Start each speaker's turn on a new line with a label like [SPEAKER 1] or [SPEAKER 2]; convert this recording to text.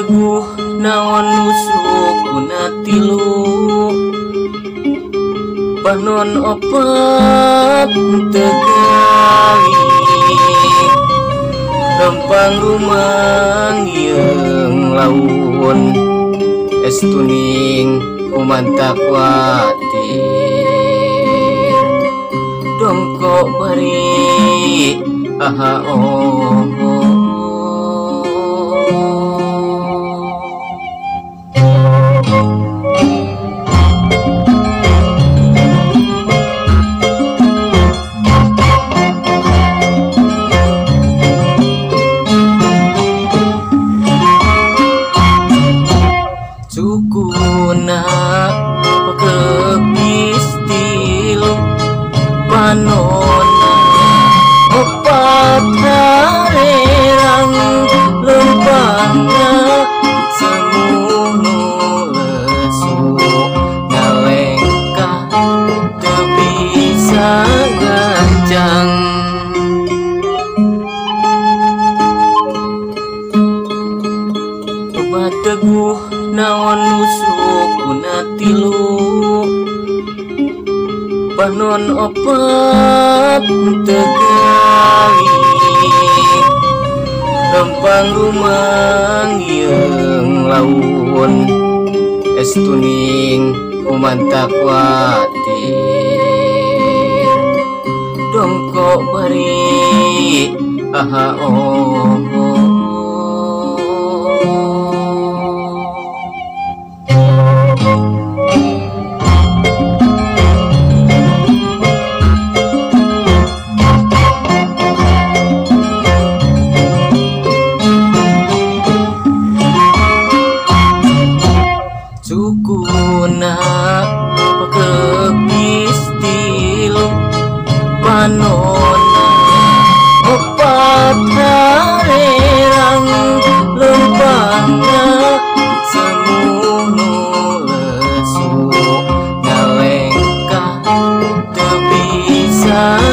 [SPEAKER 1] teguh naon nusukuna tilu panon opat tegali lempang rumang yang laun estuning kumantak watir dongkok bari aha sukuna pakebis tilu panona opat harerang lempangna semunu lesu ngalengka teu bisa gancang obat teguh naon nusukuna tilu panon opat tegali lempang rumang yang laun estuning kumantak watir dongkok bari aha sukuna pakebis tilu panona opat harerang lempangna semunu lesu ngalengka teu bisa